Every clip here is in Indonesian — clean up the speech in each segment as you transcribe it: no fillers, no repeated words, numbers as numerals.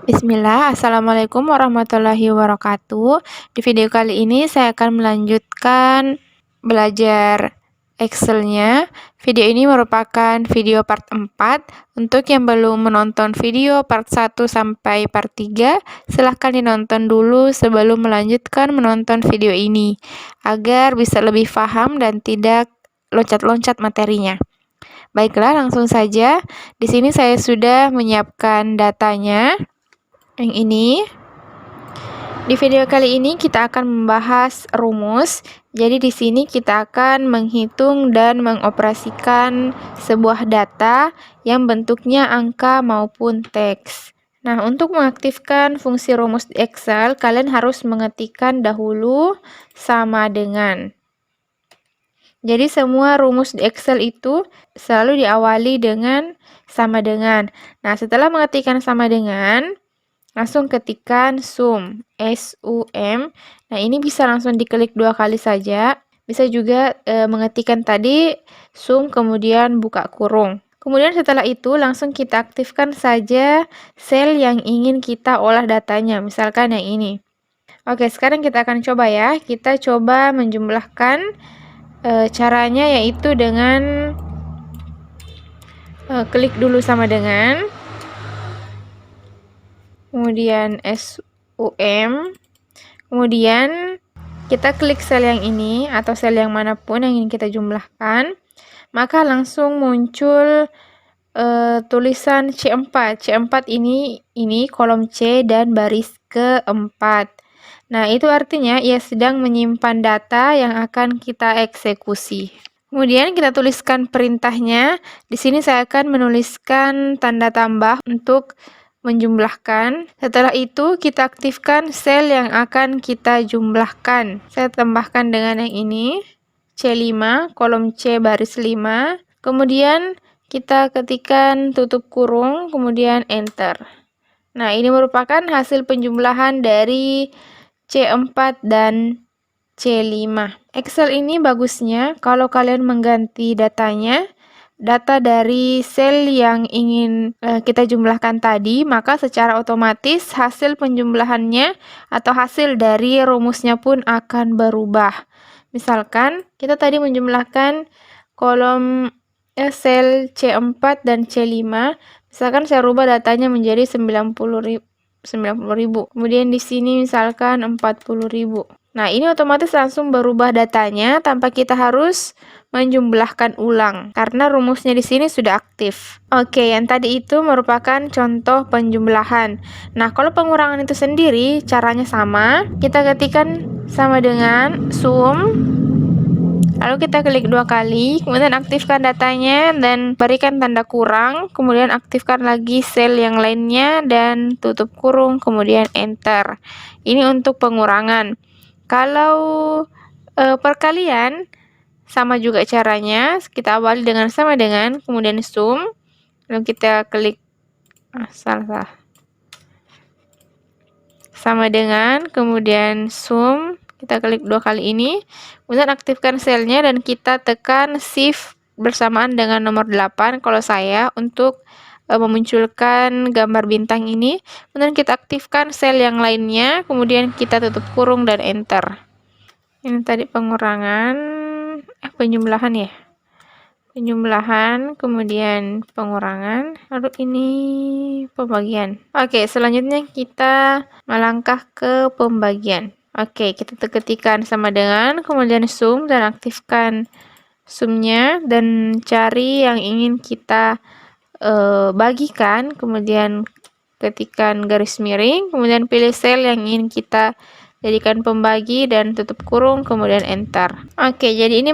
Bismillah, Assalamualaikum warahmatullahi wabarakatuh. Di video kali ini saya akan melanjutkan belajar Excel-nya. Video ini merupakan video part 4. Untuk yang belum menonton video part 1 sampai part 3, silahkan dinonton dulu sebelum melanjutkan menonton video ini, agar bisa lebih paham dan tidak loncat-loncat materinya. Baiklah, langsung saja. Di sini saya sudah menyiapkan datanya. Yang ini, di video kali ini kita akan membahas rumus. Jadi di sini kita akan menghitung dan mengoperasikan sebuah data yang bentuknya angka maupun teks. Nah, untuk mengaktifkan fungsi rumus di Excel, kalian harus mengetikkan dahulu sama dengan. Jadi semua rumus di Excel itu selalu diawali dengan sama dengan. Nah, setelah mengetikkan sama dengan, langsung ketikkan sum, S-U-M. Nah, ini bisa langsung diklik 2 kali saja. Bisa juga mengetikkan tadi sum, kemudian buka kurung. Kemudian setelah itu langsung kita aktifkan saja sel yang ingin kita olah datanya, misalkan yang ini. Oke, sekarang kita akan coba ya. Kita coba menjumlahkan, caranya yaitu dengan klik dulu sama dengan, kemudian SUM, kemudian kita klik sel yang ini atau sel yang manapun yang ingin kita jumlahkan, maka langsung muncul tulisan C4. C4 ini kolom C dan baris keempat. Nah, itu artinya ia sedang menyimpan data yang akan kita eksekusi. Kemudian kita tuliskan perintahnya. Di sini saya akan menuliskan tanda tambah untuk menjumlahkan. Setelah itu kita aktifkan sel yang akan kita jumlahkan. Saya tambahkan dengan yang ini, C5, kolom C baris 5. Kemudian kita ketikkan tutup kurung, kemudian enter. Nah, ini merupakan hasil penjumlahan dari C4 dan C5. Excel ini bagusnya kalau kalian mengganti datanya, data dari sel yang ingin kita jumlahkan tadi, maka secara otomatis hasil penjumlahannya atau hasil dari rumusnya pun akan berubah. Misalkan kita tadi menjumlahkan kolom sel C4 dan C5, misalkan saya rubah datanya menjadi 90.000. Kemudian di sini misalkan 40.000. Nah, ini otomatis langsung berubah datanya tanpa kita harus menjumlahkan ulang karena rumusnya di sini sudah aktif. Oke, yang tadi itu merupakan contoh penjumlahan. Nah, kalau pengurangan itu sendiri caranya sama. Kita ketikkan sama dengan sum, lalu kita klik 2 kali, kemudian aktifkan datanya dan berikan tanda kurang, kemudian aktifkan lagi sel yang lainnya dan tutup kurung, kemudian enter. Ini untuk pengurangan. Kalau perkalian, sama juga caranya. Kita awali dengan sama dengan, kemudian sum, lalu kita klik salah. Sama dengan, kemudian sum, kita klik 2 kali ini, kemudian aktifkan selnya dan kita tekan shift bersamaan dengan nomor 8 kalau saya untuk memunculkan gambar bintang ini. Kemudian kita aktifkan sel yang lainnya, kemudian kita tutup kurung dan enter. Ini tadi pengurangan, penjumlahan ya. Penjumlahan, kemudian pengurangan, lalu ini pembagian. Oke, selanjutnya kita melangkah ke pembagian. Oke, kita ketikkan sama dengan, kemudian sum dan aktifkan sumnya dan cari yang ingin kita bagikan, kemudian ketikkan garis miring, kemudian pilih sel yang ingin kita jadikan pembagi dan tutup kurung, kemudian enter. Oke, jadi ini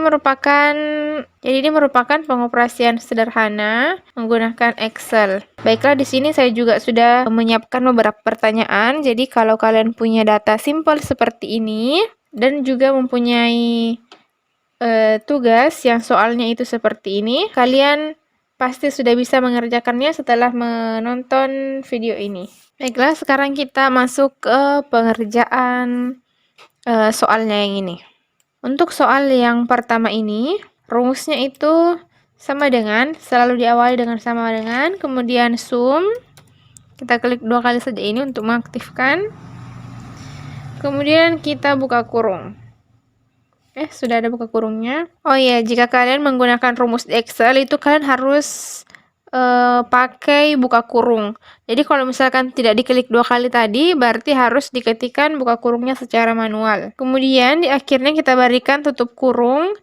merupakan pengoperasian sederhana menggunakan Excel. Baiklah, di sini saya juga sudah menyiapkan beberapa pertanyaan. Jadi kalau kalian punya data simpel seperti ini dan juga mempunyai tugas yang soalnya itu seperti ini, kalian pasti sudah bisa mengerjakannya setelah menonton video ini. Baiklah, sekarang kita masuk ke pengerjaan soalnya yang ini. Untuk soal yang pertama ini, rumusnya itu sama dengan, selalu diawali dengan sama dengan, kemudian sum, Kita klik 2 kali saja ini untuk mengaktifkan. Kemudian kita buka kurung. Sudah ada buka kurungnya. Oh iya, jika kalian menggunakan rumus di Excel itu kalian harus pakai buka kurung. Jadi kalau misalkan tidak diklik 2 kali tadi, berarti harus diketikkan buka kurungnya secara manual. Kemudian di akhirnya kita berikan tutup kurung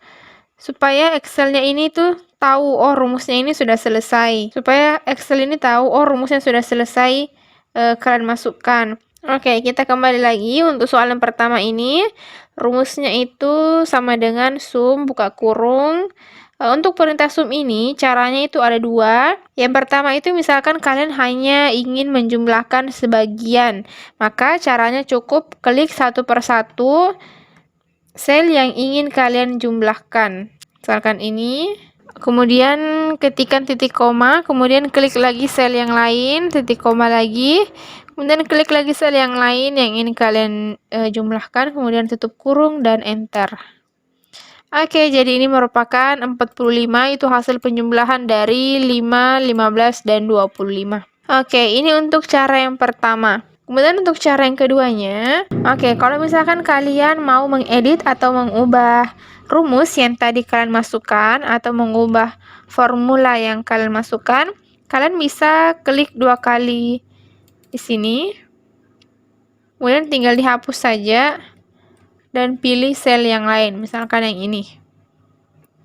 supaya Excelnya ini tuh tahu oh rumusnya ini sudah selesai. Supaya Excel ini tahu oh rumusnya sudah selesai, kalian masukkan. Oke, kita kembali lagi untuk soal yang pertama ini. Rumusnya itu sama dengan sum buka kurung. Untuk perintah sum ini, caranya itu ada 2. Yang pertama itu misalkan kalian hanya ingin menjumlahkan sebagian. Maka caranya cukup klik satu persatu sel yang ingin kalian jumlahkan. Misalkan ini. Kemudian ketikkan titik koma, kemudian klik lagi sel yang lain, titik koma lagi. Kemudian klik lagi sel yang lain yang ingin kalian jumlahkan, kemudian tutup kurung dan enter. Oke, jadi ini merupakan 45, itu hasil penjumlahan dari 5, 15, dan 25. Oke, ini untuk cara yang pertama. Kemudian untuk cara yang keduanya, kalau misalkan kalian mau mengedit atau mengubah rumus yang tadi kalian masukkan atau mengubah formula yang kalian masukkan, kalian bisa klik 2 kali di sini. Kemudian tinggal dihapus saja dan pilih sel yang lain, misalkan yang ini.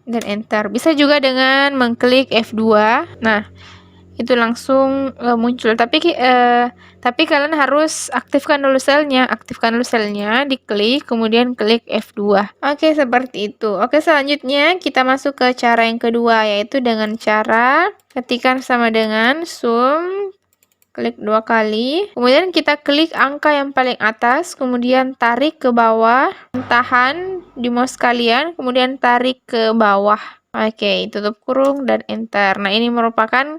Dan enter. Bisa juga dengan mengklik F2. Nah, itu langsung muncul. Tapi kalian harus aktifkan dulu selnya. Diklik, kemudian klik F2. Oke, seperti itu. Oke, selanjutnya kita masuk ke cara yang kedua, yaitu dengan cara ketikkan sama dengan sum, klik 2 kali, kemudian kita klik angka yang paling atas, kemudian tarik ke bawah, tahan di mouse kalian, kemudian tarik ke bawah. Oke, tutup kurung dan enter. Nah, ini merupakan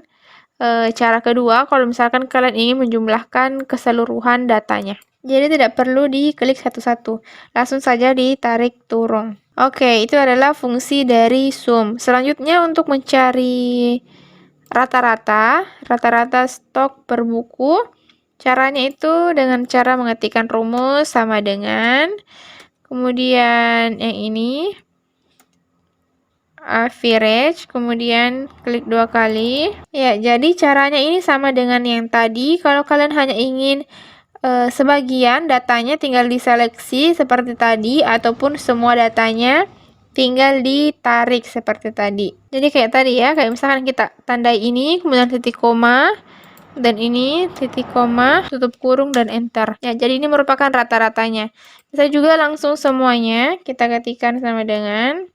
cara kedua kalau misalkan kalian ingin menjumlahkan keseluruhan datanya. Jadi tidak perlu diklik satu-satu, langsung saja ditarik turun. Oke, itu adalah fungsi dari sum. Selanjutnya untuk mencari rata-rata stok per buku, caranya itu dengan cara mengetikkan rumus sama dengan, kemudian yang ini, average, kemudian klik 2 kali. Ya, jadi caranya ini sama dengan yang tadi. Kalau kalian hanya ingin sebagian datanya tinggal diseleksi seperti tadi, ataupun semua datanya tinggal ditarik seperti tadi. Jadi kayak tadi ya, kayak misalkan kita tandai ini, kemudian titik koma, dan ini titik koma, tutup kurung, dan enter. Ya, jadi ini merupakan rata-ratanya. Bisa juga langsung semuanya kita ketikkan sama dengan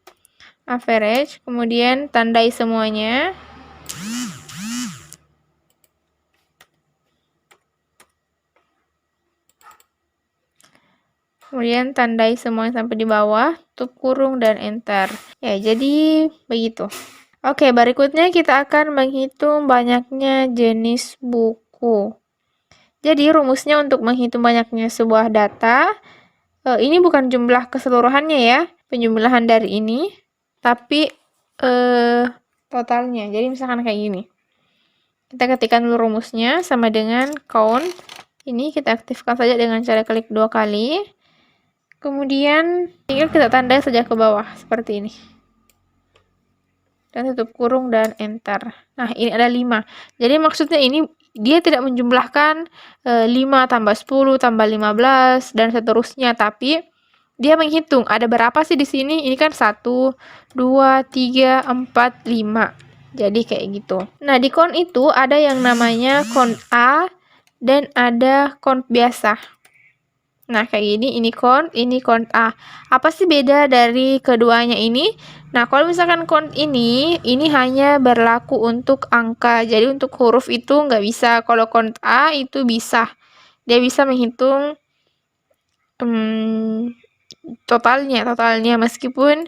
average, kemudian tandai semuanya. Kemudian tandai semuanya sampai di bawah, tutup kurung, dan enter. Ya, jadi begitu. Oke, berikutnya kita akan menghitung banyaknya jenis buku. Jadi, rumusnya untuk menghitung banyaknya sebuah data, ini bukan jumlah keseluruhannya ya, penjumlahan dari ini, tapi totalnya. Jadi, misalkan kayak gini. Kita ketikkan dulu rumusnya sama dengan count. Ini kita aktifkan saja dengan cara klik 2 kali. Kemudian tinggal kita tandai saja ke bawah seperti ini. Dan tutup kurung dan enter. Nah, ini ada 5. Jadi maksudnya ini dia tidak menjumlahkan 5 tambah 10 tambah 15 dan seterusnya, tapi dia menghitung ada berapa sih di sini. Ini kan 1, 2, 3, 4, 5. Jadi kayak gitu. Nah, di count itu ada yang namanya count A dan ada count biasa. Nah, kayak gini, ini count A. Apa sih beda dari keduanya ini? Nah, kalau misalkan count ini hanya berlaku untuk angka. Jadi, untuk huruf itu nggak bisa. Kalau count A itu bisa. Dia bisa menghitung totalnya. Meskipun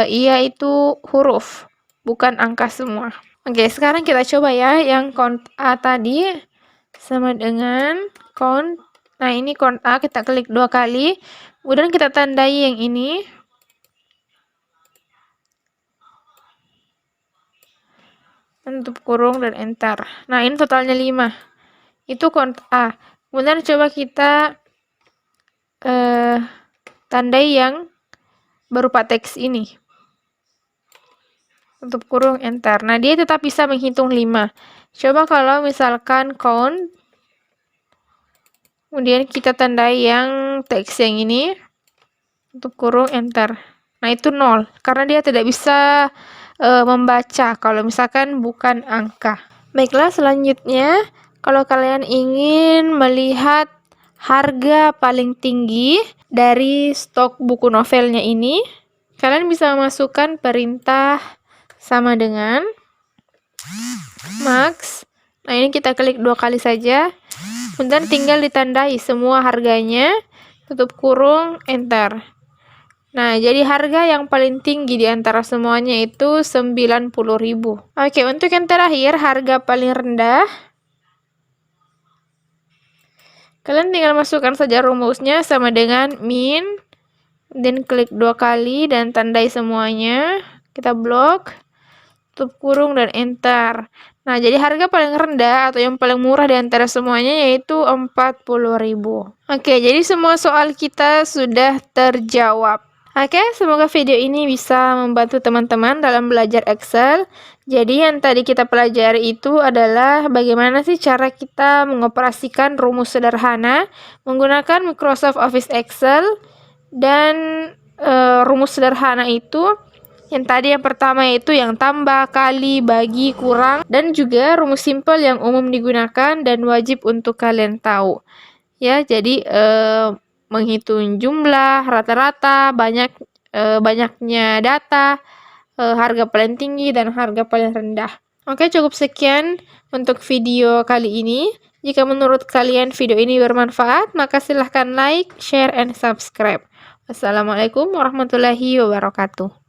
ia itu huruf, bukan angka semua. Oke, sekarang kita coba ya yang count A tadi sama dengan count. Nah, ini count A, kita klik 2 kali. Kemudian kita tandai yang ini. Tutup kurung dan enter. Nah, ini totalnya 5. Itu count A. Kemudian coba kita tandai yang berupa teks ini. Tutup kurung, enter. Nah, dia tetap bisa menghitung 5. Coba kalau misalkan count, kemudian kita tandai yang teks yang ini, tutup kurung, enter. Nah, itu 0, karena dia tidak bisa membaca kalau misalkan bukan angka. Baiklah, selanjutnya, kalau kalian ingin melihat harga paling tinggi dari stok buku novelnya ini, kalian bisa masukkan perintah sama dengan max. Nah, ini kita klik 2 kali saja. Kemudian tinggal ditandai semua harganya, tutup kurung, enter. Nah, jadi harga yang paling tinggi di antara semuanya itu 90.000. Oke, untuk yang terakhir, harga paling rendah. Kalian tinggal masukkan saja rumusnya sama dengan min, dan klik 2 kali dan tandai semuanya. Kita blok, tutup kurung, dan enter. Nah, jadi harga paling rendah atau yang paling murah di antara semuanya yaitu 40.000. Oke, jadi semua soal kita sudah terjawab. Oke, semoga video ini bisa membantu teman-teman dalam belajar Excel. Jadi yang tadi kita pelajari itu adalah bagaimana sih cara kita mengoperasikan rumus sederhana menggunakan Microsoft Office Excel. Dan rumus sederhana itu yang tadi yang pertama yaitu yang tambah, kali, bagi, kurang, dan juga rumus simpel yang umum digunakan dan wajib untuk kalian tahu. Ya, jadi menghitung jumlah, rata-rata, banyaknya data, harga paling tinggi dan harga paling rendah. Oke, cukup sekian untuk video kali ini. Jika menurut kalian video ini bermanfaat, maka silahkan like, share, and subscribe. Wassalamualaikum warahmatullahi wabarakatuh.